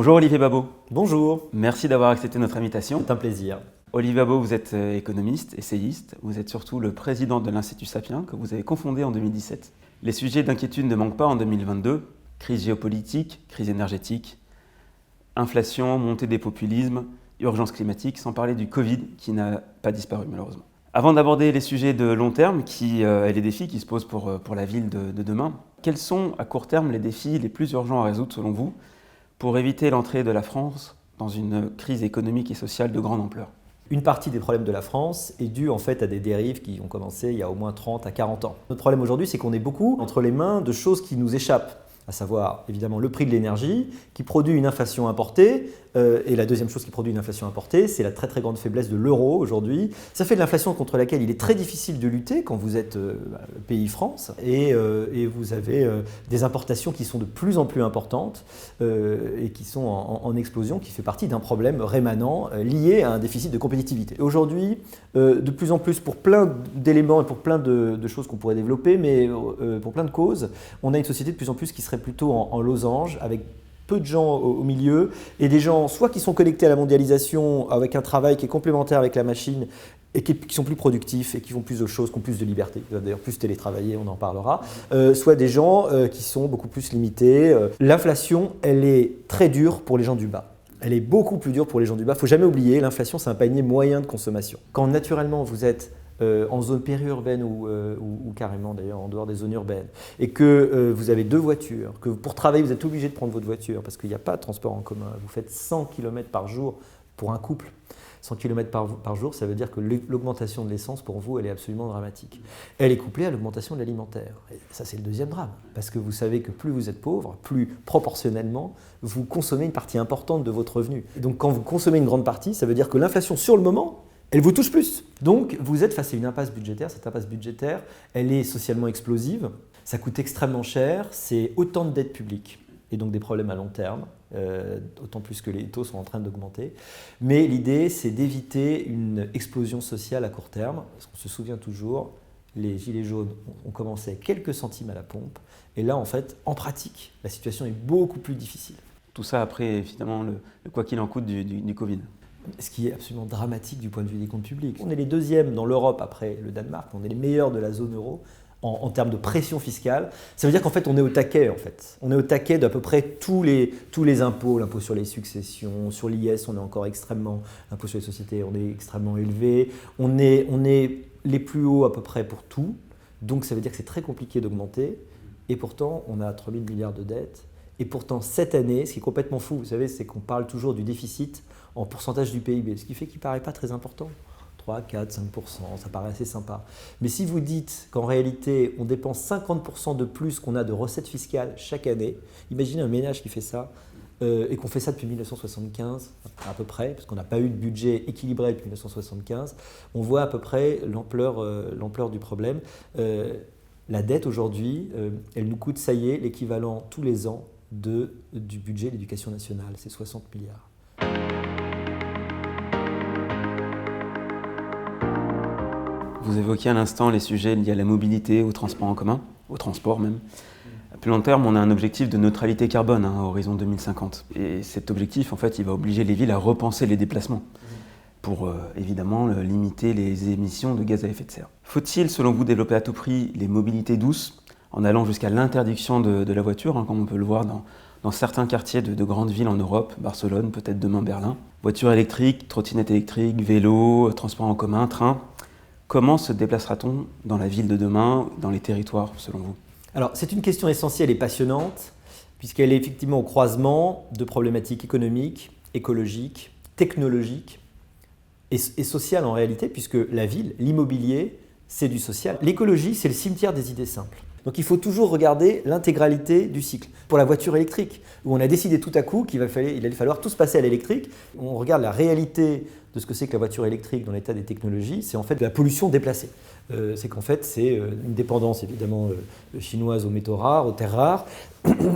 Bonjour Olivier Babot. Bonjour. Merci d'avoir accepté notre invitation. C'est un plaisir. Olivier Babot, vous êtes économiste, essayiste. Vous êtes surtout le président de l'Institut Sapiens que vous avez confondé en 2017. Les sujets d'inquiétude ne manquent pas en 2022. Crise géopolitique, crise énergétique, inflation, montée des populismes, urgence climatique, sans parler du Covid qui n'a pas disparu malheureusement. Avant d'aborder les sujets de long terme et les défis qui se posent pour la ville de demain, quels sont à court terme les défis les plus urgents à résoudre selon vous pour éviter l'entrée de la France dans une crise économique et sociale de grande ampleur? Une partie des problèmes de la France est due en fait à des dérives qui ont commencé il y a au moins 30 à 40 ans. Notre problème aujourd'hui, c'est qu'on est beaucoup entre les mains de choses qui nous échappent, à savoir évidemment le prix de l'énergie qui produit une inflation importée. Et la deuxième chose qui produit une inflation importée, c'est la très très grande faiblesse de l'euro aujourd'hui. Ça fait de l'inflation contre laquelle il est très difficile de lutter quand vous êtes pays France et vous avez des importations qui sont de plus en plus importantes et qui sont en explosion, qui fait partie d'un problème rémanent lié à un déficit de compétitivité. Et aujourd'hui, de plus en plus, pour plein d'éléments et pour plein de choses qu'on pourrait développer, mais pour plein de causes, on a une société de plus en plus qui serait plutôt en losange, avec peu de gens au milieu, et des gens soit qui sont connectés à la mondialisation avec un travail qui est complémentaire avec la machine et qui sont plus productifs et qui font plus de choses, qui ont plus de liberté, d'ailleurs plus télétravailler, on en parlera, soit des gens qui sont beaucoup plus limités. L'inflation, elle est très dure pour les gens du bas. Elle est beaucoup plus dure pour les gens du bas. Il ne faut jamais oublier, l'inflation, c'est un panier moyen de consommation. Quand naturellement vous êtes en zone périurbaine ou carrément d'ailleurs en dehors des zones urbaines, et que vous avez deux voitures, que pour travailler vous êtes obligé de prendre votre voiture parce qu'il n'y a pas de transport en commun, vous faites 100 km par jour pour un couple. 100 km par jour, ça veut dire que l'augmentation de l'essence pour vous, elle est absolument dramatique. Elle est couplée à l'augmentation de l'alimentaire. Et ça, c'est le deuxième drame. Parce que vous savez que plus vous êtes pauvre, plus proportionnellement, vous consommez une partie importante de votre revenu. Et donc quand vous consommez une grande partie, ça veut dire que l'inflation sur le moment, elle vous touche plus. Donc, vous êtes face à une impasse budgétaire. Cette impasse budgétaire, elle est socialement explosive. Ça coûte extrêmement cher. C'est autant de dettes publiques et donc des problèmes à long terme, autant plus que les taux sont en train d'augmenter. Mais l'idée, c'est d'éviter une explosion sociale à court terme. Parce qu'on se souvient toujours, les gilets jaunes ont commencé à quelques centimes à la pompe. Et là, en fait, en pratique, la situation est beaucoup plus difficile. Tout ça après, évidemment, le quoi qu'il en coûte du Covid. Ce qui est absolument dramatique du point de vue des comptes publics. On est les deuxièmes dans l'Europe après le Danemark, on est les meilleurs de la zone euro en termes de pression fiscale. Ça veut dire qu'en fait on est au taquet en fait. On est au taquet d'à peu près tous les impôts, l'impôt sur les successions, sur l'IS on est encore extrêmement, l'impôt sur les sociétés on est extrêmement élevé, on est les plus hauts à peu près pour tout, donc ça veut dire que c'est très compliqué d'augmenter et pourtant on a 3 000 milliards de dettes. Et pourtant, cette année, ce qui est complètement fou, vous savez, c'est qu'on parle toujours du déficit en pourcentage du PIB, ce qui fait qu'il ne paraît pas très important. 3, 4, 5%, ça paraît assez sympa. Mais si vous dites qu'en réalité, on dépense 50% de plus qu'on a de recettes fiscales chaque année, imaginez un ménage qui fait ça, et qu'on fait ça depuis 1975 à peu près, parce qu'on n'a pas eu de budget équilibré depuis 1975, on voit à peu près l'ampleur du problème. La dette aujourd'hui, elle nous coûte, ça y est, l'équivalent tous les ans du budget de l'éducation nationale, c'est 60 milliards. Vous évoquiez à l'instant les sujets liés à la mobilité, au transport en commun, au transport même. À plus long terme, on a un objectif de neutralité carbone à horizon 2050. Et cet objectif, en fait, il va obliger les villes à repenser les déplacements pour évidemment limiter les émissions de gaz à effet de serre. Faut-il, selon vous, développer à tout prix les mobilités douces en allant jusqu'à l'interdiction de la voiture, comme on peut le voir dans certains quartiers de grandes villes en Europe, Barcelone, peut-être demain Berlin. Voiture électrique, trottinette électrique, vélo, transport en commun, train. Comment se déplacera-t-on dans la ville de demain, dans les territoires, selon vous? Alors, c'est une question essentielle et passionnante, puisqu'elle est effectivement au croisement de problématiques économiques, écologiques, technologiques et sociales en réalité, puisque la ville, l'immobilier, c'est du social. L'écologie, c'est le cimetière des idées simples. Donc il faut toujours regarder l'intégralité du cycle. Pour la voiture électrique, où on a décidé tout à coup qu'il allait falloir tous passer à l'électrique, on regarde la réalité de ce que c'est que la voiture électrique dans l'état des technologies, c'est en fait de la pollution déplacée. C'est qu'en fait c'est une dépendance évidemment chinoise aux métaux rares, aux terres rares,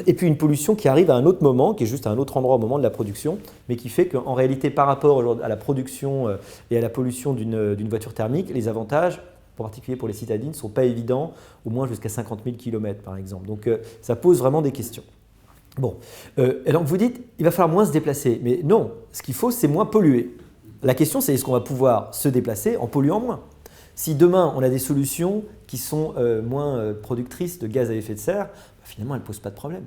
et puis une pollution qui arrive à un autre moment, qui est juste à un autre endroit au moment de la production, mais qui fait qu'en réalité par rapport à la production et à la pollution d'une voiture thermique, les avantages, en particulier pour les citadines, ne sont pas évidents, au moins jusqu'à 50 000 km par exemple. Donc ça pose vraiment des questions. Bon, et donc vous dites, il va falloir moins se déplacer. Mais non, ce qu'il faut, c'est moins polluer. La question, c'est est-ce qu'on va pouvoir se déplacer en polluant moins? Si demain, on a des solutions qui sont moins productrices de gaz à effet de serre, finalement, elles ne posent pas de problème.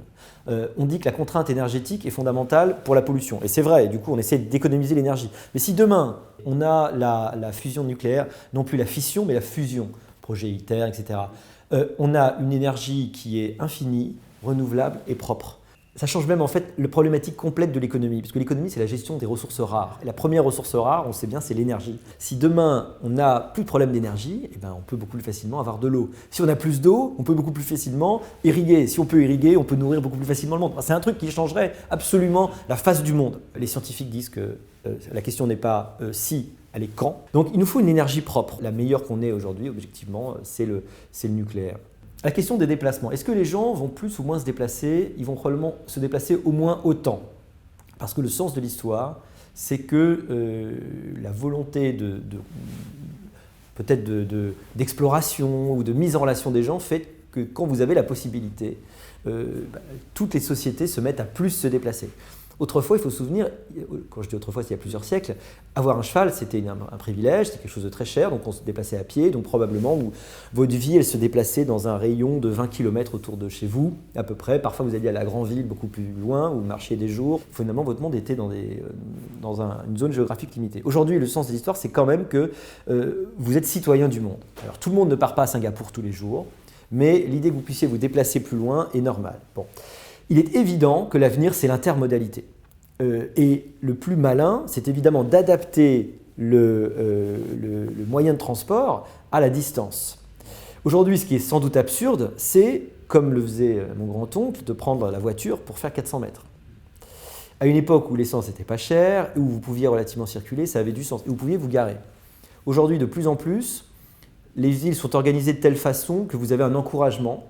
On dit que la contrainte énergétique est fondamentale pour la pollution. Et c'est vrai, du coup, on essaie d'économiser l'énergie. Mais si demain, on a la fusion nucléaire, non plus la fission, mais la fusion, projet ITER, etc., on a une énergie qui est infinie, renouvelable et propre. Ça change même en fait la problématique complète de l'économie, parce que l'économie c'est la gestion des ressources rares. Et la première ressource rare, on sait bien, c'est l'énergie. Si demain on n'a plus de problème d'énergie, eh ben, on peut beaucoup plus facilement avoir de l'eau. Si on a plus d'eau, on peut beaucoup plus facilement irriguer. Si on peut irriguer, on peut nourrir beaucoup plus facilement le monde. Enfin, c'est un truc qui changerait absolument la face du monde. Les scientifiques disent que la question n'est pas si, elle est quand. Donc il nous faut une énergie propre. La meilleure qu'on ait aujourd'hui, objectivement, c'est le nucléaire. La question des déplacements. Est-ce que les gens vont plus ou moins se déplacer? Ils vont probablement se déplacer au moins autant. Parce que le sens de l'histoire, c'est que la volonté peut-être d'exploration ou de mise en relation des gens fait que quand vous avez la possibilité, toutes les sociétés se mettent à plus se déplacer. Autrefois, il faut se souvenir, quand je dis autrefois, c'est il y a plusieurs siècles, avoir un cheval, c'était un privilège, c'était quelque chose de très cher, donc on se déplaçait à pied, donc probablement votre vie, elle se déplaçait dans un rayon de 20 km autour de chez vous, à peu près. Parfois, vous alliez à la grande ville, beaucoup plus loin, ou vous marchiez des jours. Finalement, votre monde était dans une zone géographique limitée. Aujourd'hui, le sens de l'histoire, c'est quand même que vous êtes citoyen du monde. Alors, tout le monde ne part pas à Singapour tous les jours, mais l'idée que vous puissiez vous déplacer plus loin est normale. Bon. Il est évident que l'avenir, c'est l'intermodalité. Et le plus malin, c'est évidemment d'adapter le moyen de transport à la distance. Aujourd'hui, ce qui est sans doute absurde, c'est, comme le faisait mon grand-oncle, de prendre la voiture pour faire 400 mètres. À une époque où l'essence n'était pas chère, où vous pouviez relativement circuler, ça avait du sens, et vous pouviez vous garer. Aujourd'hui, de plus en plus, les villes sont organisées de telle façon que vous avez un encouragement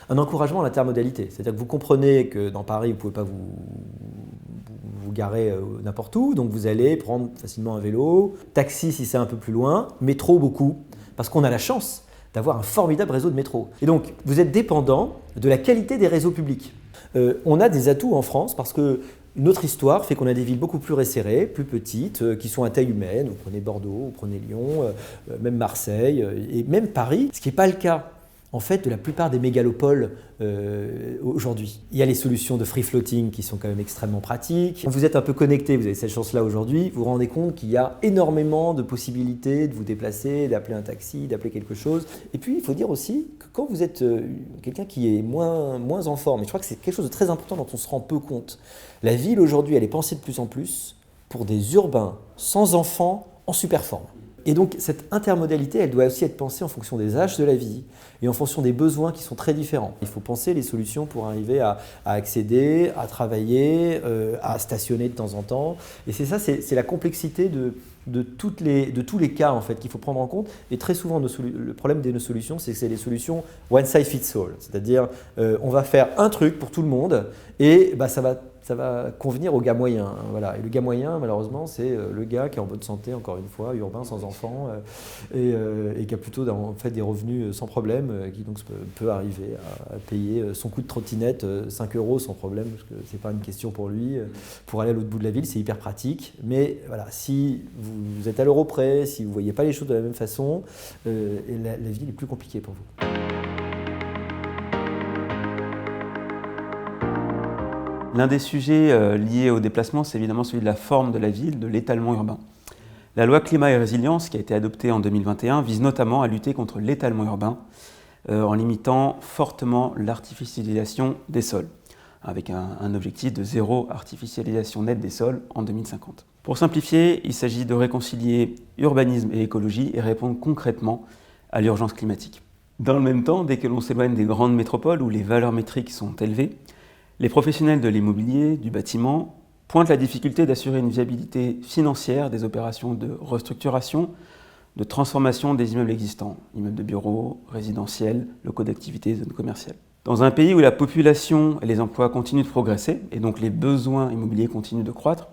à l'intermodalité. C'est-à-dire que vous comprenez que dans Paris, vous ne pouvez pas vous garer n'importe où, donc vous allez prendre facilement un vélo, taxi si c'est un peu plus loin, métro beaucoup, parce qu'on a la chance d'avoir un formidable réseau de métro. Et donc, vous êtes dépendant de la qualité des réseaux publics. On a des atouts en France parce que notre histoire fait qu'on a des villes beaucoup plus resserrées, plus petites, qui sont à taille humaine. Vous prenez Bordeaux, vous prenez Lyon, même Marseille, et même Paris, ce qui n'est pas le cas en fait de la plupart des mégalopoles aujourd'hui. Il y a les solutions de free floating qui sont quand même extrêmement pratiques. Quand vous êtes un peu connecté, vous avez cette chance-là aujourd'hui, vous vous rendez compte qu'il y a énormément de possibilités de vous déplacer, d'appeler un taxi, d'appeler quelque chose. Et puis il faut dire aussi que quand vous êtes quelqu'un qui est moins en forme, et je crois que c'est quelque chose de très important dont on se rend peu compte, la ville aujourd'hui elle est pensée de plus en plus pour des urbains sans enfants en super forme. Et donc cette intermodalité, elle doit aussi être pensée en fonction des âges de la vie et en fonction des besoins qui sont très différents. Il faut penser les solutions pour arriver à accéder, à travailler, à stationner de temps en temps. Et c'est ça, c'est la complexité de tous les cas en fait, qu'il faut prendre en compte. Et très souvent, le problème de nos solutions, c'est que c'est des solutions one size fits all. C'est-à-dire, on va faire un truc pour tout le monde et ça va convenir au gars moyen. Voilà. Et le gars moyen, malheureusement, c'est le gars qui est en bonne santé, encore une fois, urbain, sans enfants, et qui a plutôt en fait, des revenus sans problème, qui donc peut arriver à payer son coût de trottinette 5 € sans problème, parce que ce n'est pas une question pour lui. Pour aller à l'autre bout de la ville, c'est hyper pratique. Mais voilà, si vous êtes à l'euro près, si vous ne voyez pas les choses de la même façon, la vie est plus compliquée pour vous. L'un des sujets liés au déplacement, c'est évidemment celui de la forme de la ville, de l'étalement urbain. La loi climat et résilience, qui a été adoptée en 2021, vise notamment à lutter contre l'étalement urbain en limitant fortement l'artificialisation des sols, avec un objectif de zéro artificialisation nette des sols en 2050. Pour simplifier, il s'agit de réconcilier urbanisme et écologie et répondre concrètement à l'urgence climatique. Dans le même temps, dès que l'on s'éloigne des grandes métropoles où les valeurs métriques sont élevées, les professionnels de l'immobilier, du bâtiment, pointent la difficulté d'assurer une viabilité financière des opérations de restructuration, de transformation des immeubles existants, immeubles de bureaux, résidentiels, locaux d'activité, zones commerciales. Dans un pays où la population et les emplois continuent de progresser, et donc les besoins immobiliers continuent de croître,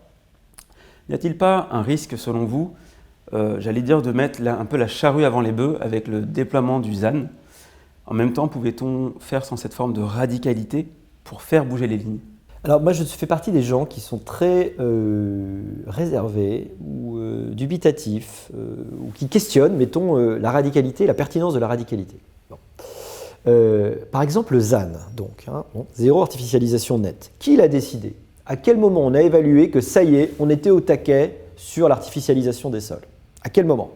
n'y a-t-il pas un risque, selon vous, de mettre un peu la charrue avant les bœufs avec le déploiement du ZAN? En même temps, pouvait-on faire sans cette forme de radicalité pour faire bouger les lignes? Alors moi je fais partie des gens qui sont très réservés ou dubitatifs ou qui questionnent, mettons, la radicalité, la pertinence de la radicalité. Bon. Par exemple le ZAN, donc, zéro artificialisation nette. Qui l'a décidé? À quel moment on a évalué que ça y est, on était au taquet sur l'artificialisation des sols? À quel moment?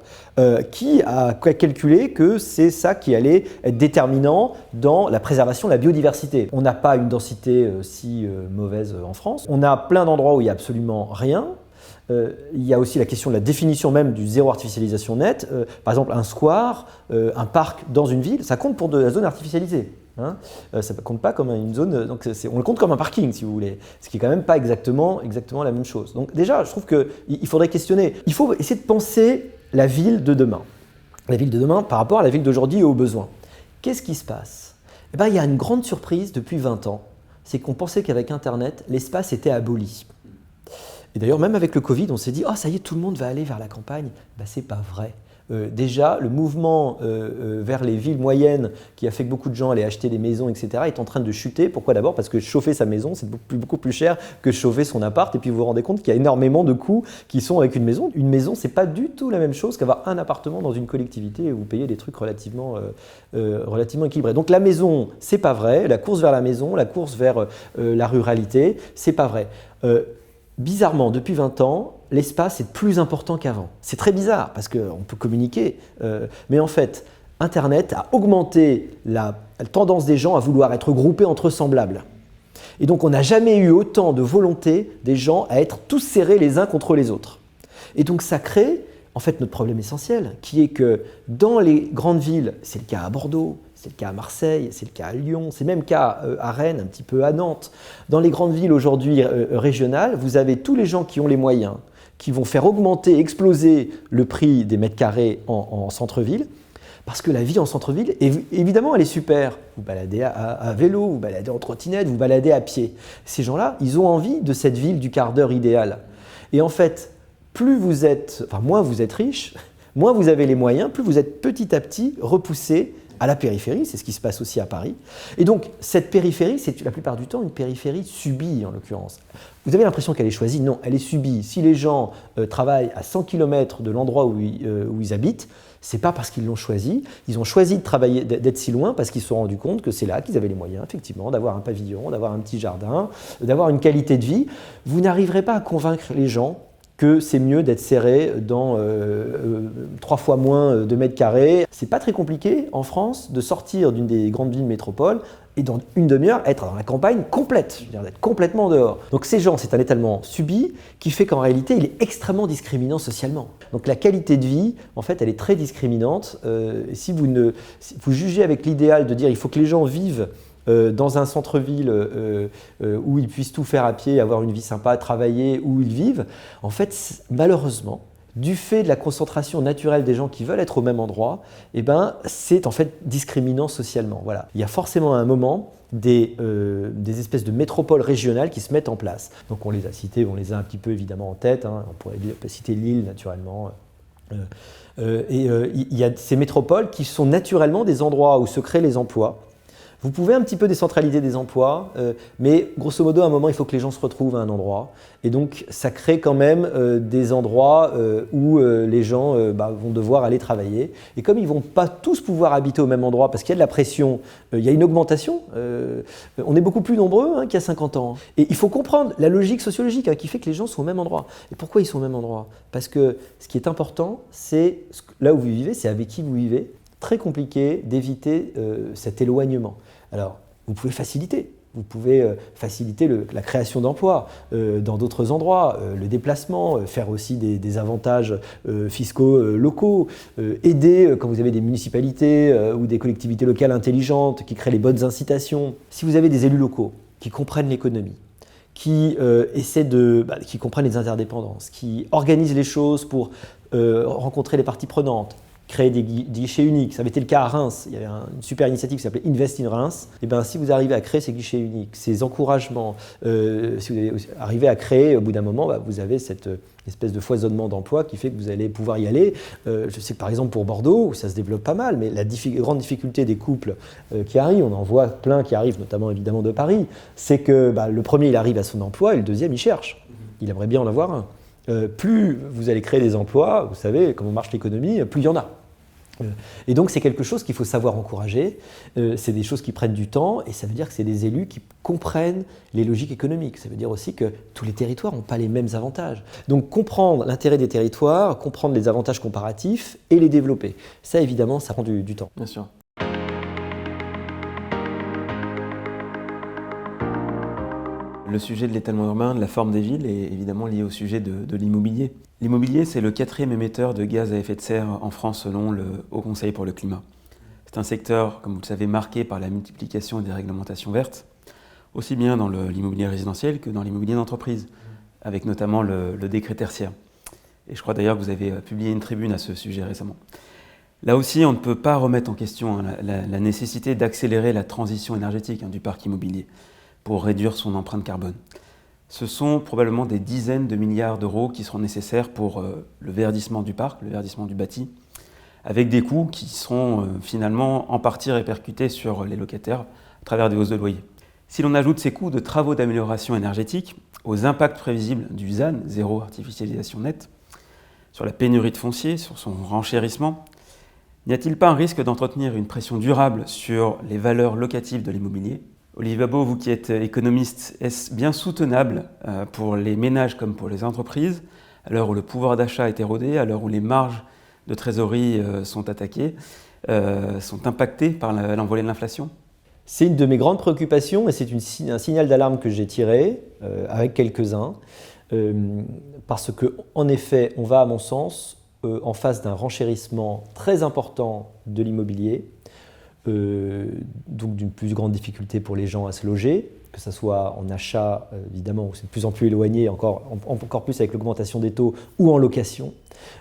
Qui a calculé que c'est ça qui allait être déterminant dans la préservation de la biodiversité? On n'a pas une densité si mauvaise en France. On a plein d'endroits où il n'y a absolument rien. Il y a aussi la question de la définition même du zéro artificialisation nette. Par exemple, un square, un parc dans une ville, ça compte pour de la zone artificialisée. Ça ne compte pas comme une zone, donc on le compte comme un parking si vous voulez, ce qui n'est quand même pas exactement la même chose. Donc déjà, je trouve qu'il faudrait questionner, il faut essayer de penser la ville de demain par rapport à la ville d'aujourd'hui et aux besoins. Qu'est-ce qui se passe? Eh bien, il y a une grande surprise depuis 20 ans, c'est qu'on pensait qu'avec Internet, l'espace était aboli. Et d'ailleurs, même avec le Covid, on s'est dit « Oh, ça y est, tout le monde va aller vers la campagne ». Ben, ce n'est pas vrai. Déjà, le mouvement vers les villes moyennes qui a fait que beaucoup de gens allaient acheter des maisons, etc., est en train de chuter. Pourquoi? D'abord parce que chauffer sa maison, c'est beaucoup plus cher que chauffer son appart. Et puis vous vous rendez compte qu'il y a énormément de coûts qui sont avec une maison. Une maison, c'est pas du tout la même chose qu'avoir un appartement dans une collectivité où vous payez des trucs relativement équilibrés. Donc la maison, c'est pas vrai. La course vers la maison, la course vers la ruralité, c'est pas vrai. Bizarrement, depuis 20 ans, l'espace est plus important qu'avant. C'est très bizarre parce qu'on peut communiquer, mais en fait, Internet a augmenté la tendance des gens à vouloir être groupés entre semblables. Et donc, on n'a jamais eu autant de volonté des gens à être tous serrés les uns contre les autres. Et donc, ça crée, en fait, notre problème essentiel, qui est que dans les grandes villes, c'est le cas à Bordeaux, c'est le cas à Marseille, c'est le cas à Lyon, c'est même le cas à Rennes, un petit peu à Nantes. Dans les grandes villes aujourd'hui régionales, vous avez tous les gens qui ont les moyens, qui vont faire augmenter, exploser le prix des mètres carrés en centre-ville, parce que la vie en centre-ville, évidemment, elle est super. Vous baladez à vélo, vous baladez en trottinette, vous baladez à pied. Ces gens-là, ils ont envie de cette ville du quart d'heure idéal. Et en fait, moins vous êtes riche, moins vous avez les moyens, plus vous êtes petit à petit repoussé à la périphérie, c'est ce qui se passe aussi à Paris. Et donc, cette périphérie, c'est la plupart du temps une périphérie subie, en l'occurrence. Vous avez l'impression qu'elle est choisie? Non, elle est subie. Si les gens travaillent à 100 km de l'endroit où ils habitent, c'est pas parce qu'ils l'ont choisi. Ils ont choisi de travailler, d'être si loin parce qu'ils se sont rendus compte que c'est là qu'ils avaient les moyens, effectivement, d'avoir un pavillon, d'avoir un petit jardin, d'avoir une qualité de vie. Vous n'arriverez pas à convaincre les gens que c'est mieux d'être serré dans 3 fois moins de mètres carrés. C'est pas très compliqué en France de sortir d'une des grandes villes métropoles et dans une demi-heure être dans la campagne complète, je veux dire d'être complètement dehors. Donc ces gens, c'est un étalement subi qui fait qu'en réalité, il est extrêmement discriminant socialement. Donc la qualité de vie, en fait, elle est très discriminante. Si vous jugez avec l'idéal de dire il faut que les gens vivent dans un centre-ville où ils puissent tout faire à pied, avoir une vie sympa, travailler où ils vivent, en fait, malheureusement, du fait de la concentration naturelle des gens qui veulent être au même endroit, eh ben, c'est en fait discriminant socialement. Voilà. Il y a forcément à un moment des espèces de métropoles régionales qui se mettent en place. Donc on les a citées, on les a un petit peu évidemment en tête, on pourrait citer Lille naturellement. Il y a ces métropoles qui sont naturellement des endroits où se créent les emplois. Vous pouvez un petit peu décentraliser des emplois, mais grosso modo, à un moment, il faut que les gens se retrouvent à un endroit. Et donc, ça crée quand même des endroits où les gens vont devoir aller travailler. Et comme ils ne vont pas tous pouvoir habiter au même endroit parce qu'il y a de la pression, il y a une augmentation. On est beaucoup plus nombreux qu'il y a 50 ans. Et il faut comprendre la logique sociologique qui fait que les gens sont au même endroit. Et pourquoi ils sont au même endroit? Parce que ce qui est important, c'est là où vous vivez, c'est avec qui vous vivez. Très compliqué d'éviter cet éloignement. Alors, vous pouvez faciliter. Vous pouvez faciliter la création d'emplois dans d'autres endroits, le déplacement, faire aussi des avantages fiscaux locaux, aider quand vous avez des municipalités ou des collectivités locales intelligentes qui créent les bonnes incitations. Si vous avez des élus locaux qui comprennent l'économie, qui comprennent les interdépendances, qui organisent les choses pour rencontrer les parties prenantes, créer des guichets uniques. Ça avait été le cas à Reims. Il y avait une super initiative qui s'appelait Invest in Reims. Et bien, si vous arrivez à créer ces guichets uniques, ces encouragements, si vous arrivez à créer, au bout d'un moment, vous avez cette espèce de foisonnement d'emplois qui fait que vous allez pouvoir y aller. Je sais que par exemple pour Bordeaux, où ça se développe pas mal, mais la grande difficulté des couples qui arrivent, on en voit plein qui arrivent, notamment évidemment de Paris, c'est que le premier il arrive à son emploi et le deuxième il cherche. Il aimerait bien en avoir un. Plus vous allez créer des emplois, vous savez comment marche l'économie, plus il y en a. Et donc c'est quelque chose qu'il faut savoir encourager, c'est des choses qui prennent du temps et ça veut dire que c'est des élus qui comprennent les logiques économiques. Ça veut dire aussi que tous les territoires n'ont pas les mêmes avantages. Donc comprendre l'intérêt des territoires, comprendre les avantages comparatifs et les développer. Ça évidemment, ça prend du temps. Bien sûr. Le sujet de l'étalement urbain, de la forme des villes, est évidemment lié au sujet de l'immobilier. L'immobilier, c'est le 4e émetteur de gaz à effet de serre en France selon le Haut Conseil pour le climat. C'est un secteur, comme vous le savez, marqué par la multiplication des réglementations vertes, aussi bien dans l'immobilier résidentiel que dans l'immobilier d'entreprise, avec notamment le décret tertiaire. Et je crois d'ailleurs que vous avez publié une tribune à ce sujet récemment. Là aussi, on ne peut pas remettre en question la nécessité d'accélérer la transition énergétique du parc immobilier pour réduire son empreinte carbone. Ce sont probablement des dizaines de milliards d'euros qui seront nécessaires pour le verdissement du parc, le verdissement du bâti, avec des coûts qui seront finalement en partie répercutés sur les locataires à travers des hausses de loyer. Si l'on ajoute ces coûts de travaux d'amélioration énergétique aux impacts prévisibles du ZAN, zéro artificialisation nette, sur la pénurie de foncier, sur son renchérissement, n'y a-t-il pas un risque d'entretenir une pression durable sur les valeurs locatives de l'immobilier ? Olivier Babot, vous qui êtes économiste, est-ce bien soutenable pour les ménages comme pour les entreprises, à l'heure où le pouvoir d'achat est érodé, à l'heure où les marges de trésorerie sont attaquées, sont impactées par l'envolée de l'inflation ? C'est une de mes grandes préoccupations et c'est un signal d'alarme que j'ai tiré avec quelques-uns, parce qu'en effet, on va à mon sens en face d'un renchérissement très important de l'immobilier, donc d'une plus grande difficulté pour les gens à se loger, que ce soit en achat, évidemment, où c'est de plus en plus éloigné, encore plus avec l'augmentation des taux, ou en location.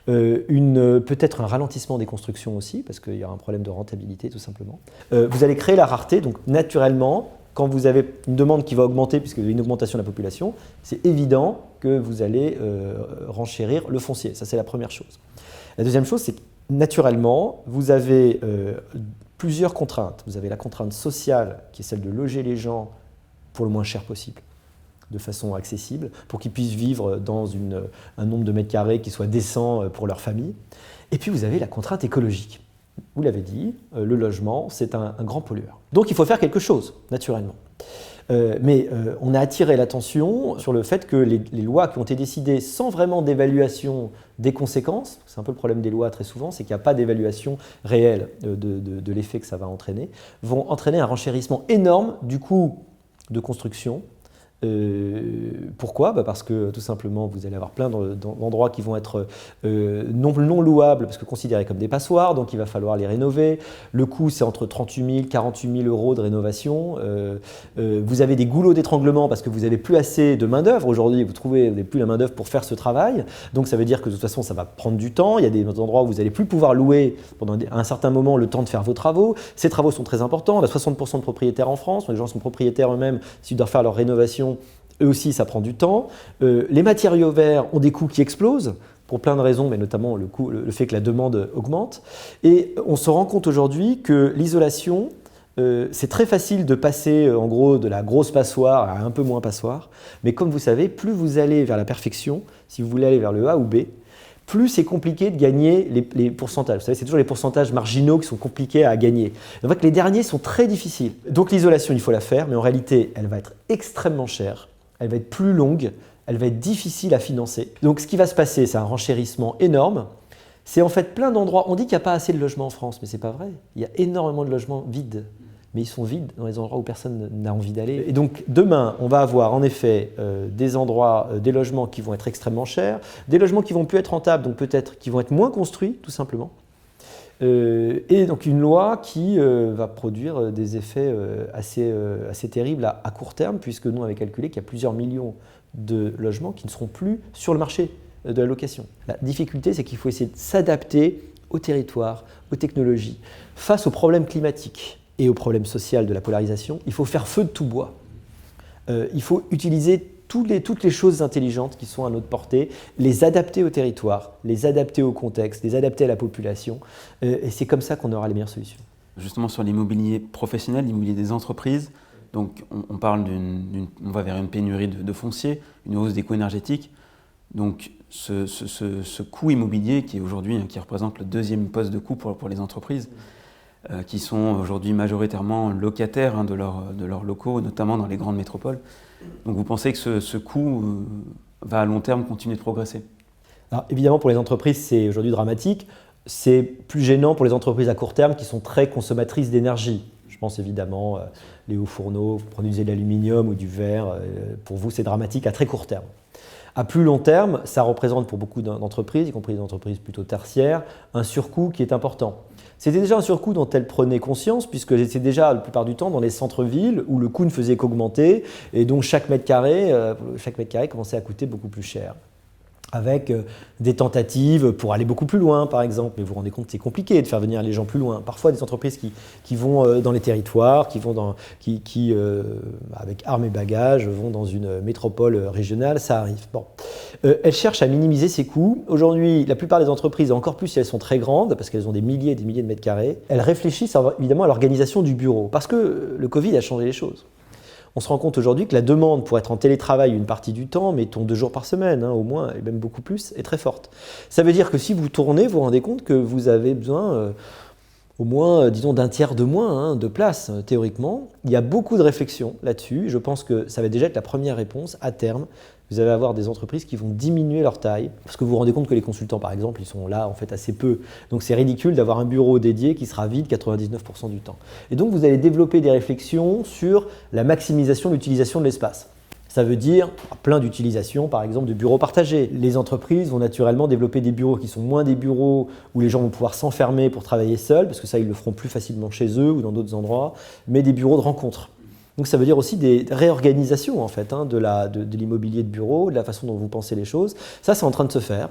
Peut-être un ralentissement des constructions aussi, parce qu'il y a un problème de rentabilité tout simplement. Vous allez créer la rareté, donc naturellement, quand vous avez une demande qui va augmenter, puisque vous avez une augmentation de la population, c'est évident que vous allez renchérir le foncier. Ça, c'est la première chose. La deuxième chose, c'est que naturellement, vous avez plusieurs contraintes. Vous avez la contrainte sociale, qui est celle de loger les gens pour le moins cher possible, de façon accessible, pour qu'ils puissent vivre dans un nombre de mètres carrés qui soit décent pour leur famille. Et puis vous avez la contrainte écologique. Vous l'avez dit, le logement, c'est un grand pollueur. Donc il faut faire quelque chose, naturellement. Mais on a attiré l'attention sur le fait que les lois qui ont été décidées sans vraiment d'évaluation des conséquences, c'est un peu le problème des lois très souvent, c'est qu'il n'y a pas d'évaluation réelle de l'effet que ça va entraîner, vont entraîner un renchérissement énorme du coût de construction. Pourquoi ? Parce que tout simplement vous allez avoir plein d'endroits qui vont être non louables parce que considérés comme des passoires, donc il va falloir les rénover. Le coût c'est entre 38 000 et 48 000 euros de rénovation. Vous avez des goulots d'étranglement parce que vous n'avez plus assez de main d'œuvre. Aujourd'hui vous n'avez plus la main d'œuvre pour faire ce travail, donc ça veut dire que de toute façon ça va prendre du temps. Il y a des endroits où vous n'allez plus pouvoir louer pendant un certain moment le temps de faire vos travaux. Ces travaux sont très importants. On a 60% de propriétaires en France, les gens sont propriétaires eux-mêmes s'ils doivent faire leur rénovation. Eux aussi, ça prend du temps. Les matériaux verts ont des coûts qui explosent pour plein de raisons, mais notamment le fait que la demande augmente. Et on se rend compte aujourd'hui que l'isolation, c'est très facile de passer en gros de la grosse passoire à un peu moins passoire. Mais comme vous savez, plus vous allez vers la perfection, si vous voulez aller vers le A ou B, plus c'est compliqué de gagner les pourcentages. Vous savez, c'est toujours les pourcentages marginaux qui sont compliqués à gagner. En fait, les derniers sont très difficiles. Donc l'isolation, il faut la faire, mais en réalité, elle va être extrêmement chère. Elle va être plus longue, elle va être difficile à financer. Donc ce qui va se passer, c'est un renchérissement énorme. C'est en fait plein d'endroits. On dit qu'il n'y a pas assez de logements en France, mais ce n'est pas vrai. Il y a énormément de logements vides. Mais ils sont vides dans les endroits où personne n'a envie d'aller. Et donc demain, on va avoir en effet des endroits, des logements qui vont être extrêmement chers, des logements qui vont plus être rentables, donc peut-être qui vont être moins construits, tout simplement. Et donc une loi qui va produire des effets assez terribles à court terme, puisque nous on avait calculé qu'il y a plusieurs millions de logements qui ne seront plus sur le marché de la location. La difficulté, c'est qu'il faut essayer de s'adapter au territoire, aux technologies. Face aux problèmes climatiques et aux problèmes sociaux de la polarisation, il faut faire feu de tout bois. Il faut utiliser toutes les choses intelligentes qui sont à notre portée, les adapter au territoire, les adapter au contexte, les adapter à la population. Et c'est comme ça qu'on aura les meilleures solutions. Justement sur l'immobilier professionnel, l'immobilier des entreprises, donc on parle on va vers une pénurie de foncier, une hausse des coûts énergétiques. Donc ce coût immobilier qui est aujourd'hui, qui représente le deuxième poste de coût pour les entreprises, qui sont aujourd'hui majoritairement locataires de leurs locaux, notamment dans les grandes métropoles. Donc vous pensez que ce coût va à long terme continuer de progresser? Alors, évidemment, pour les entreprises, c'est aujourd'hui dramatique. C'est plus gênant pour les entreprises à court terme qui sont très consommatrices d'énergie. Je pense évidemment les hauts fourneaux, vous produisez de l'aluminium ou du verre. Pour vous, c'est dramatique à très court terme. À plus long terme, ça représente pour beaucoup d'entreprises, y compris des entreprises plutôt tertiaires, un surcoût qui est important. C'était déjà un surcoût dont elles prenaient conscience, puisque c'était déjà la plupart du temps dans les centres-villes où le coût ne faisait qu'augmenter, et donc chaque mètre carré commençait à coûter beaucoup plus cher. Avec des tentatives pour aller beaucoup plus loin, par exemple. Mais vous vous rendez compte que c'est compliqué de faire venir les gens plus loin. Parfois, des entreprises qui vont dans les territoires, avec armes et bagages, vont dans une métropole régionale, ça arrive. Bon. Elles cherchent à minimiser ces coûts. Aujourd'hui, la plupart des entreprises, encore plus si elles sont très grandes, parce qu'elles ont des milliers et des milliers de mètres carrés, elles réfléchissent évidemment à l'organisation du bureau, parce que le Covid a changé les choses. On se rend compte aujourd'hui que la demande pour être en télétravail une partie du temps, mettons 2 jours par semaine au moins, et même beaucoup plus, est très forte. Ça veut dire que si vous tournez, vous vous rendez compte que vous avez besoin au moins, disons, d'un tiers de moins de place, théoriquement. Il y a beaucoup de réflexions là-dessus. Je pense que ça va déjà être la première réponse à terme. Vous allez avoir des entreprises qui vont diminuer leur taille, parce que vous vous rendez compte que les consultants, par exemple, ils sont là en fait assez peu. Donc c'est ridicule d'avoir un bureau dédié qui sera vide 99% du temps. Et donc vous allez développer des réflexions sur la maximisation de l'utilisation de l'espace. Ça veut dire plein d'utilisations, par exemple, de bureaux partagés. Les entreprises vont naturellement développer des bureaux qui sont moins des bureaux où les gens vont pouvoir s'enfermer pour travailler seuls, parce que ça, ils le feront plus facilement chez eux ou dans d'autres endroits, mais des bureaux de rencontre. Donc ça veut dire aussi des réorganisations en fait, de l'immobilier de bureau, de la façon dont vous pensez les choses. Ça, c'est en train de se faire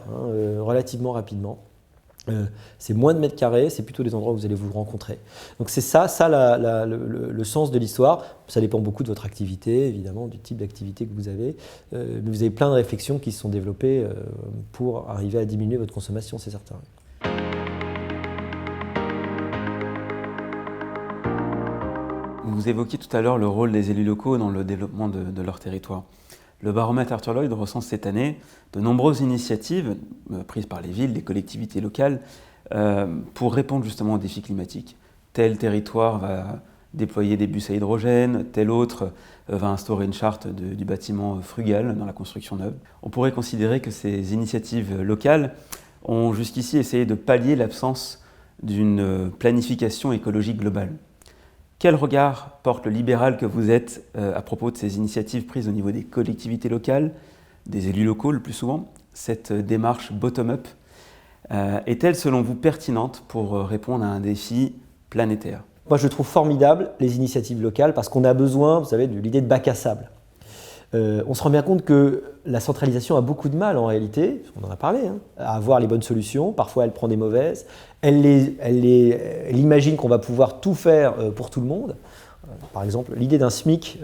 relativement rapidement. C'est moins de mètres carrés, c'est plutôt des endroits où vous allez vous rencontrer. Donc c'est ça le sens de l'histoire. Ça dépend beaucoup de votre activité, évidemment, du type d'activité que vous avez. Mais vous avez plein de réflexions qui se sont développées pour arriver à diminuer votre consommation, c'est certain. Vous évoquiez tout à l'heure le rôle des élus locaux dans le développement de leur territoire. Le baromètre Arthur Lloyd recense cette année de nombreuses initiatives prises par les villes, les collectivités locales, pour répondre justement aux défis climatiques. Tel territoire va déployer des bus à hydrogène, tel autre va instaurer une charte du bâtiment frugal dans la construction neuve. On pourrait considérer que ces initiatives locales ont jusqu'ici essayé de pallier l'absence d'une planification écologique globale. Quel regard porte le libéral que vous êtes à propos de ces initiatives prises au niveau des collectivités locales, des élus locaux le plus souvent? Cette démarche bottom-up est-elle selon vous pertinente pour répondre à un défi planétaire? Moi je trouve formidable les initiatives locales parce qu'on a besoin, vous savez, de l'idée de bac à sable. On se rend bien compte que la centralisation a beaucoup de mal en réalité, on en a parlé, à avoir les bonnes solutions. Parfois elle prend des mauvaises. Elle imagine qu'on va pouvoir tout faire pour tout le monde. Par exemple, l'idée d'un SMIC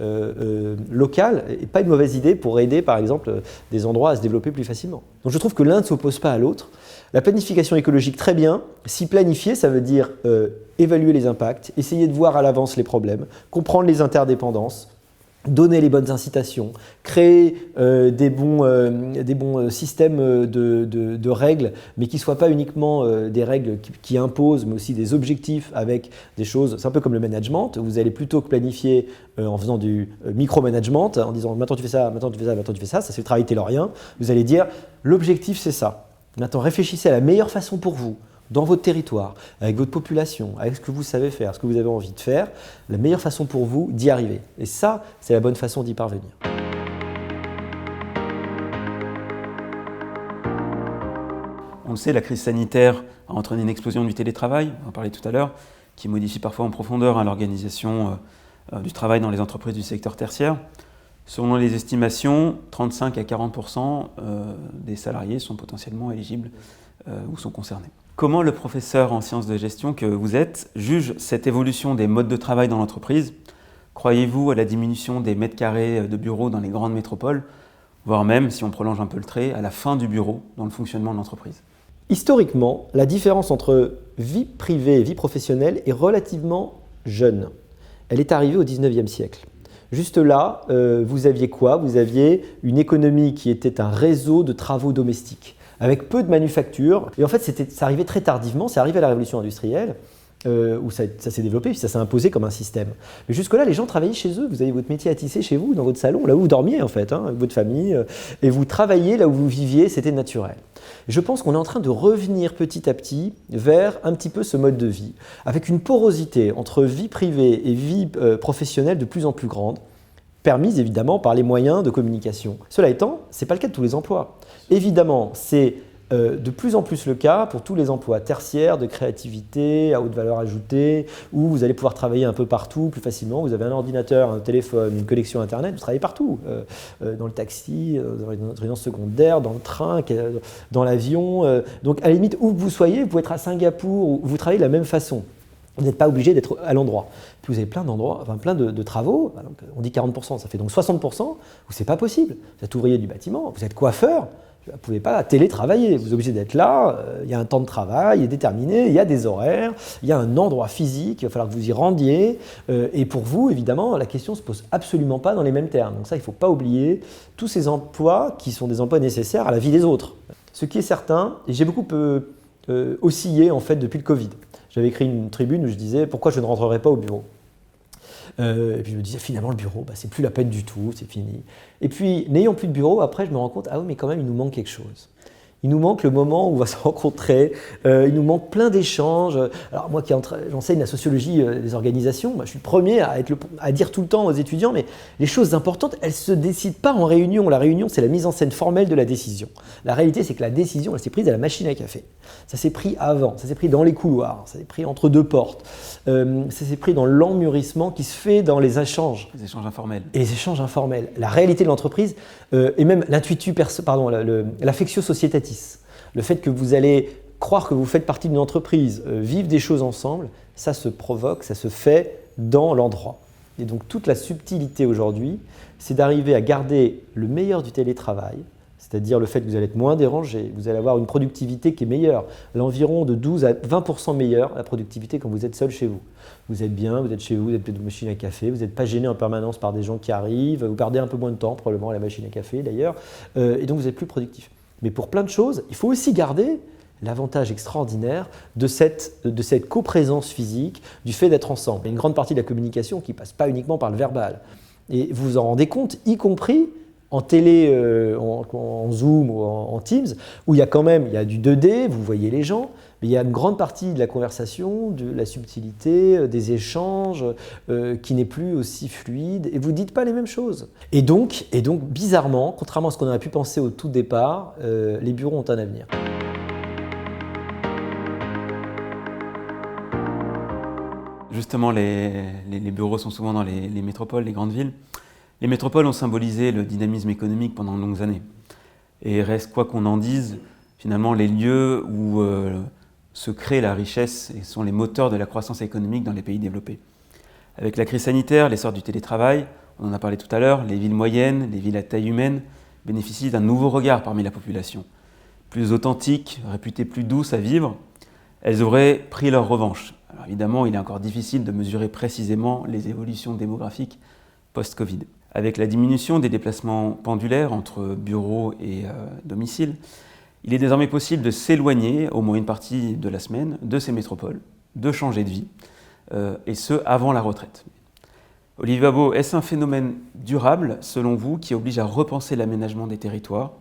local n'est pas une mauvaise idée pour aider par exemple des endroits à se développer plus facilement. Donc je trouve que l'un ne s'oppose pas à l'autre. La planification écologique, très bien. Si planifier, ça veut dire évaluer les impacts, essayer de voir à l'avance les problèmes, comprendre les interdépendances, donner les bonnes incitations, créer des bons systèmes de règles, mais qui ne soient pas uniquement des règles qui imposent, mais aussi des objectifs avec des choses, c'est un peu comme le management, vous allez plutôt que planifier en faisant du micromanagement, en disant maintenant tu fais ça, maintenant tu fais ça, maintenant tu fais ça, ça c'est le travail taylorien, vous allez dire l'objectif c'est ça. Maintenant réfléchissez à la meilleure façon pour vous, dans votre territoire, avec votre population, avec ce que vous savez faire, ce que vous avez envie de faire, la meilleure façon pour vous d'y arriver. Et ça, c'est la bonne façon d'y parvenir. On le sait, la crise sanitaire a entraîné une explosion du télétravail, on en parlait tout à l'heure, qui modifie parfois en profondeur l'organisation du travail dans les entreprises du secteur tertiaire. Selon les estimations, 35 à 40% des salariés sont potentiellement éligibles ou sont concernés. Comment le professeur en sciences de gestion que vous êtes juge cette évolution des modes de travail dans l'entreprise? Croyez-vous à la diminution des mètres carrés de bureaux dans les grandes métropoles, voire même, si on prolonge un peu le trait, à la fin du bureau dans le fonctionnement de l'entreprise? Historiquement, la différence entre vie privée et vie professionnelle est relativement jeune. Elle est arrivée au XIXe siècle. Juste là, vous aviez quoi? Vous aviez une économie qui était un réseau de travaux domestiques, avec peu de manufactures. Et en fait, ça arrivait très tardivement, c'est arrivé à la révolution industrielle, où ça s'est développé, puis ça s'est imposé comme un système. Mais jusque-là, les gens travaillaient chez eux. Vous avez votre métier à tisser chez vous, dans votre salon, là où vous dormiez en fait, avec votre famille, et vous travailliez là où vous viviez, c'était naturel. Je pense qu'on est en train de revenir petit à petit vers un petit peu ce mode de vie, avec une porosité entre vie privée et vie professionnelle de plus en plus grande, permise évidemment par les moyens de communication. Cela étant, ce n'est pas le cas de tous les emplois. Évidemment, c'est de plus en plus le cas pour tous les emplois tertiaires de créativité, à haute valeur ajoutée, où vous allez pouvoir travailler un peu partout plus facilement. Vous avez un ordinateur, un téléphone, une connexion Internet, vous travaillez partout. Dans le taxi, dans les résidences secondaires, dans le train, dans l'avion. Donc à la limite, où que vous soyez, vous pouvez être à Singapour, où vous travaillez de la même façon. Vous n'êtes pas obligé d'être à l'endroit. Puis vous avez plein d'endroits, enfin plein de travaux. Donc on dit 40%, ça fait donc 60%, où c'est pas possible. Vous êtes ouvrier du bâtiment, vous êtes coiffeur. Vous ne pouvez pas télétravailler, vous êtes obligé d'être là, il y a un temps de travail, il est déterminé, il y a des horaires, il y a un endroit physique, il va falloir que vous y rendiez. Et pour vous, évidemment, la question ne se pose absolument pas dans les mêmes termes. Donc ça, il ne faut pas oublier tous ces emplois qui sont des emplois nécessaires à la vie des autres. Ce qui est certain, et j'ai beaucoup oscillé en fait depuis le Covid. J'avais écrit une tribune où je disais « Pourquoi je ne rentrerai pas au bureau ?» Et puis je me disais finalement le bureau, c'est plus la peine du tout, c'est fini. Et puis n'ayant plus de bureau, après je me rends compte, ah oui mais quand même il nous manque quelque chose. Il nous manque le moment où on va se rencontrer, il nous manque plein d'échanges. Alors moi j'enseigne la sociologie des organisations, je suis le premier à dire tout le temps aux étudiants, mais les choses importantes, elles ne se décident pas en réunion. La réunion, c'est la mise en scène formelle de la décision. La réalité, c'est que la décision, elle s'est prise à la machine à café. Ça s'est pris avant, ça s'est pris dans les couloirs, ça s'est pris entre deux portes, ça s'est pris dans l'emmûrissement qui se fait dans les échanges. Les échanges informels. Et les échanges informels. La réalité de l'entreprise, et même l'affectio societatis. Le fait que vous allez croire que vous faites partie d'une entreprise, vivre des choses ensemble, ça se provoque, ça se fait dans l'endroit. Et donc toute la subtilité aujourd'hui, c'est d'arriver à garder le meilleur du télétravail, c'est-à-dire le fait que vous allez être moins dérangé, vous allez avoir une productivité qui est meilleure, l'environ de 12 à 20% meilleure la productivité quand vous êtes seul chez vous. Vous êtes bien, vous êtes chez vous, vous êtes de machine à café, vous n'êtes pas gêné en permanence par des gens qui arrivent, vous perdez un peu moins de temps probablement à la machine à café d'ailleurs, et donc vous êtes plus productif. Mais pour plein de choses, il faut aussi garder l'avantage extraordinaire de cette coprésence physique, du fait d'être ensemble. Il y a une grande partie de la communication qui ne passe pas uniquement par le verbal. Et vous vous en rendez compte, y compris en télé, en Zoom ou en Teams, où il y a du 2D, vous voyez les gens, mais il y a une grande partie de la conversation, de la subtilité, des échanges, qui n'est plus aussi fluide, et vous ne dites pas les mêmes choses. Et donc, bizarrement, contrairement à ce qu'on aurait pu penser au tout départ, les bureaux ont un avenir. Justement, les bureaux sont souvent dans les métropoles, les grandes villes. Les métropoles ont symbolisé le dynamisme économique pendant de longues années. Et reste, quoi qu'on en dise, finalement, les lieux où se crée la richesse et sont les moteurs de la croissance économique dans les pays développés. Avec la crise sanitaire, l'essor du télétravail, on en a parlé tout à l'heure, les villes moyennes, les villes à taille humaine bénéficient d'un nouveau regard parmi la population. Plus authentiques, réputées plus douces à vivre, elles auraient pris leur revanche. Alors évidemment, il est encore difficile de mesurer précisément les évolutions démographiques post-Covid. Avec la diminution des déplacements pendulaires entre bureau et domicile, il est désormais possible de s'éloigner au moins une partie de la semaine de ces métropoles, de changer de vie, et ce, avant la retraite. Olivier Babot, est-ce un phénomène durable, selon vous, qui oblige à repenser l'aménagement des territoires,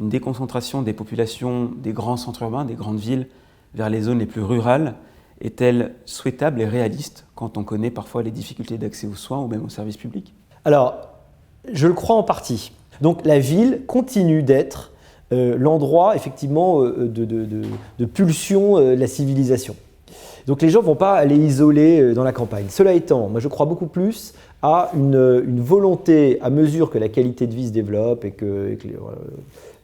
une déconcentration des populations des grands centres urbains, des grandes villes, vers les zones les plus rurales, est-elle souhaitable et réaliste quand on connaît parfois les difficultés d'accès aux soins ou même aux services publics ? Alors, je le crois en partie. Donc la ville continue d'être l'endroit effectivement de pulsion de la civilisation. Donc les gens ne vont pas aller isoler dans la campagne. Cela étant, moi je crois beaucoup plus à une volonté, à mesure que la qualité de vie se développe et que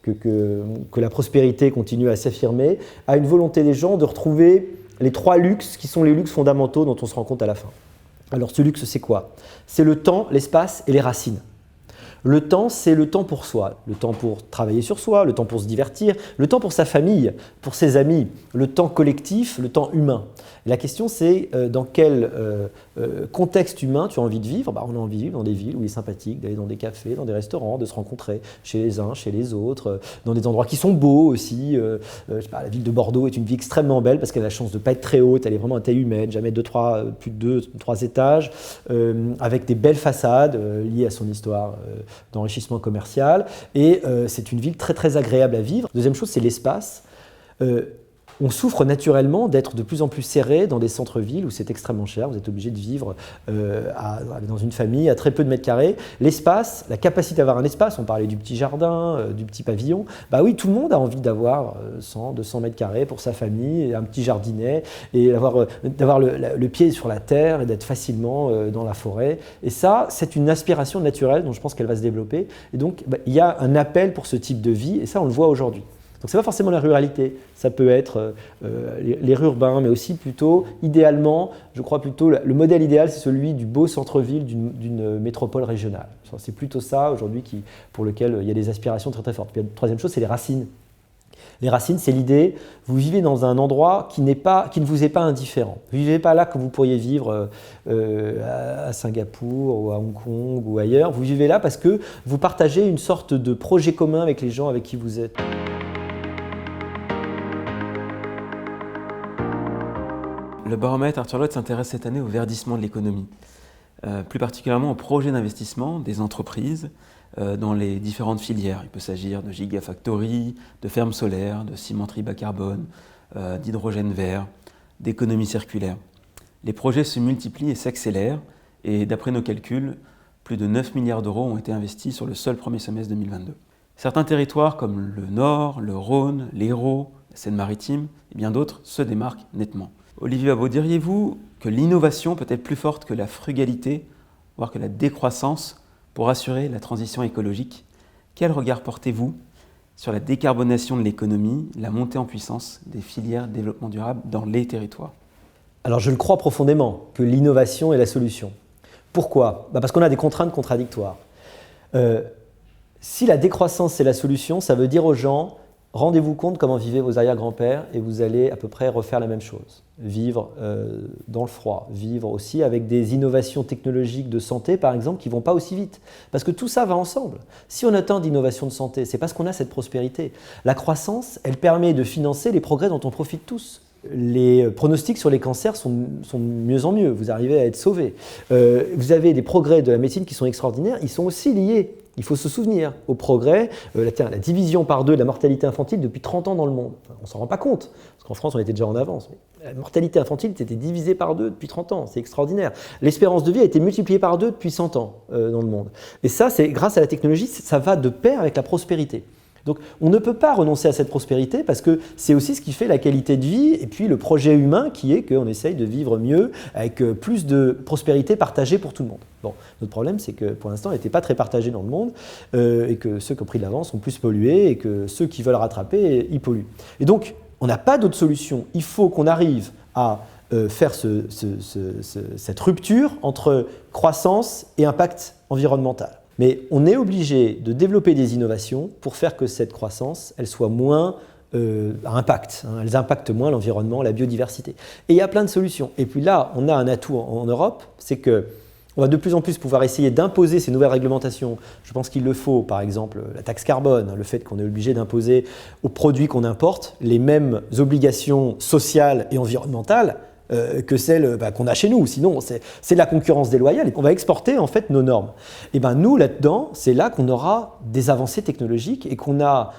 la prospérité continue à s'affirmer, à une volonté des gens de retrouver les 3 luxes qui sont les luxes fondamentaux dont on se rend compte à la fin. Alors ce luxe, c'est quoi? C'est le temps, l'espace et les racines. Le temps, c'est le temps pour soi, le temps pour travailler sur soi, le temps pour se divertir, le temps pour sa famille, pour ses amis, le temps collectif, le temps humain. Et la question, c'est dans quel contexte humain tu as envie de vivre. On a envie de vivre dans des villes où il est sympathique, d'aller dans des cafés, dans des restaurants, de se rencontrer chez les uns, chez les autres, dans des endroits qui sont beaux aussi. Je sais pas, la ville de Bordeaux est une ville extrêmement belle parce qu'elle a la chance de ne pas être très haute, elle est vraiment à taille humaine, jamais plus de 2-3 étages, avec des belles façades liées à son histoire d'enrichissement commercial. Et c'est une ville très très agréable à vivre. Deuxième chose, c'est l'espace. On souffre naturellement d'être de plus en plus serré dans des centres-villes où c'est extrêmement cher. Vous êtes obligé de vivre dans une famille à très peu de mètres carrés. L'espace, la capacité d'avoir un espace, on parlait du petit jardin, du petit pavillon. Bah oui, tout le monde a envie d'avoir 100, 200 mètres carrés pour sa famille, un petit jardinet, et d'avoir le pied sur la terre et d'être facilement dans la forêt. Et ça, c'est une aspiration naturelle dont je pense qu'elle va se développer. Et donc, il y a un appel pour ce type de vie, et ça, on le voit aujourd'hui. Donc ce n'est pas forcément la ruralité, ça peut être les urbains, mais aussi plutôt, idéalement, je crois plutôt, le modèle idéal, c'est celui du beau centre-ville d'une métropole régionale. C'est plutôt ça aujourd'hui pour lequel il y a des aspirations très très fortes. Puis la troisième chose, c'est les racines. Les racines, c'est l'idée, vous vivez dans un endroit qui ne vous est pas indifférent. Vous ne vivez pas là comme vous pourriez vivre à Singapour ou à Hong Kong ou ailleurs. Vous vivez là parce que vous partagez une sorte de projet commun avec les gens avec qui vous êtes. Le baromètre Arthur Lott s'intéresse cette année au verdissement de l'économie, plus particulièrement aux projets d'investissement des entreprises dans les différentes filières. Il peut s'agir de gigafactories, de fermes solaires, de cimenteries bas carbone, d'hydrogène vert, d'économie circulaire. Les projets se multiplient et s'accélèrent, et d'après nos calculs, plus de 9 milliards d'euros ont été investis sur le seul premier semestre 2022. Certains territoires comme le Nord, le Rhône, l'Hérault, la Seine-Maritime et bien d'autres se démarquent nettement. Olivier Babot, diriez-vous que l'innovation peut être plus forte que la frugalité, voire que la décroissance, pour assurer la transition écologique? Quel regard portez-vous sur la décarbonation de l'économie, la montée en puissance des filières de développement durable dans les territoires? Alors je le crois profondément, que l'innovation est la solution. Pourquoi? Parce qu'on a des contraintes contradictoires. Si la décroissance c'est la solution, ça veut dire aux gens, rendez-vous compte comment vivaient vos arrière-grands-pères et vous allez à peu près refaire la même chose. Vivre dans le froid, vivre aussi avec des innovations technologiques de santé, par exemple, qui ne vont pas aussi vite. Parce que tout ça va ensemble. Si on a tant d'innovations de santé, c'est parce qu'on a cette prospérité. La croissance, elle permet de financer les progrès dont on profite tous. Les pronostics sur les cancers sont de mieux en mieux. Vous arrivez à être sauvé. Vous avez des progrès de la médecine qui sont extraordinaires. Ils sont aussi liés, il faut se souvenir, au progrès, la division par 2 de la mortalité infantile depuis 30 ans dans le monde. On ne s'en rend pas compte, parce qu'en France, on était déjà en avance. Mais la mortalité infantile était divisée par 2 depuis 30 ans. C'est extraordinaire. L'espérance de vie a été multipliée par 2 depuis 100 ans dans le monde. Et ça, c'est grâce à la technologie, ça va de pair avec la prospérité. Donc on ne peut pas renoncer à cette prospérité parce que c'est aussi ce qui fait la qualité de vie et puis le projet humain qui est qu'on essaye de vivre mieux avec plus de prospérité partagée pour tout le monde. Bon, notre problème c'est que pour l'instant elle n'était pas très partagée dans le monde et que ceux qui ont pris de l'avance ont plus pollué et que ceux qui veulent rattraper, ils polluent. Et donc on n'a pas d'autre solution. Il faut qu'on arrive à faire cette rupture entre croissance et impact environnemental. Mais on est obligé de développer des innovations pour faire que cette croissance, elle soit moins à impact. Elles impactent moins l'environnement, la biodiversité. Et il y a plein de solutions. Et puis là, on a un atout en Europe, c'est qu'on va de plus en plus pouvoir essayer d'imposer ces nouvelles réglementations. Je pense qu'il le faut, par exemple, la taxe carbone, le fait qu'on est obligé d'imposer aux produits qu'on importe les mêmes obligations sociales et environnementales que celles qu'on a chez nous. Sinon, c'est de la concurrence déloyale. Et on va exporter en fait nos normes. Et nous, là-dedans, c'est là qu'on aura des avancées technologiques et qu'on a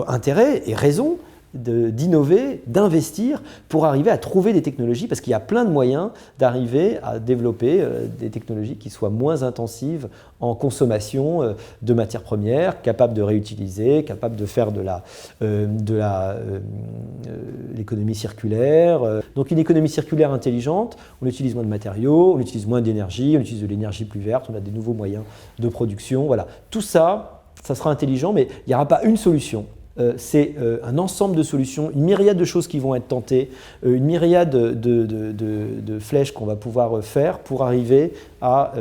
intérêt et raison d'innover, d'investir pour arriver à trouver des technologies, parce qu'il y a plein de moyens d'arriver à développer des technologies qui soient moins intensives en consommation de matières premières, capables de réutiliser, capables de faire de l'économie circulaire. Donc une économie circulaire intelligente, on utilise moins de matériaux, on utilise moins d'énergie, on utilise de l'énergie plus verte, on a des nouveaux moyens de production. Voilà. Tout ça, ça sera intelligent, mais il n'y aura pas une solution. C'est un ensemble de solutions, une myriade de choses qui vont être tentées, une myriade de flèches qu'on va pouvoir faire pour arriver à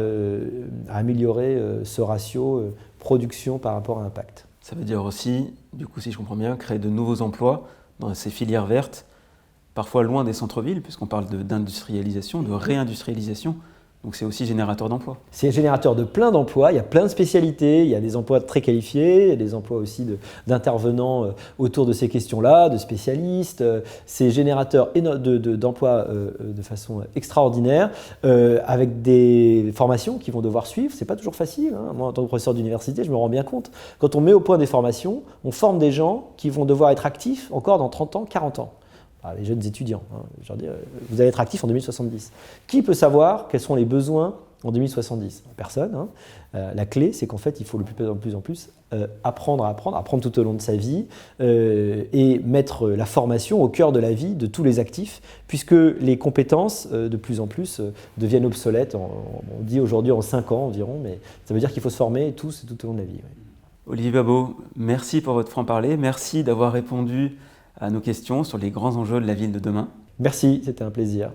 améliorer ce ratio production par rapport à impact. Ça veut dire aussi, du coup si je comprends bien, créer de nouveaux emplois dans ces filières vertes, parfois loin des centres-villes, puisqu'on parle d'industrialisation, de réindustrialisation. Donc c'est aussi générateur d'emplois. C'est générateur de plein d'emplois, il y a plein de spécialités, il y a des emplois très qualifiés, il y a des emplois aussi d'intervenants autour de ces questions-là, de spécialistes. C'est générateur d'emplois de façon extraordinaire, avec des formations qui vont devoir suivre. C'est pas toujours facile, hein. Moi, en tant que professeur d'université, je me rends bien compte. Quand on met au point des formations, on forme des gens qui vont devoir être actifs encore dans 30 ans, 40 ans. Les jeunes étudiants, hein, je leur dis, vous allez être actifs en 2070. Qui peut savoir quels sont les besoins en 2070 ? Personne. Hein. La clé, c'est qu'en fait, il faut de plus en plus apprendre tout au long de sa vie et mettre la formation au cœur de la vie de tous les actifs, puisque les compétences, de plus en plus, deviennent obsolètes. On dit aujourd'hui en 5 ans environ, mais ça veut dire qu'il faut se former tous et tout au long de la vie. Oui. Olivier Babot, merci pour votre franc-parler. Merci d'avoir répondu à nos questions sur les grands enjeux de la ville de demain. Merci, c'était un plaisir.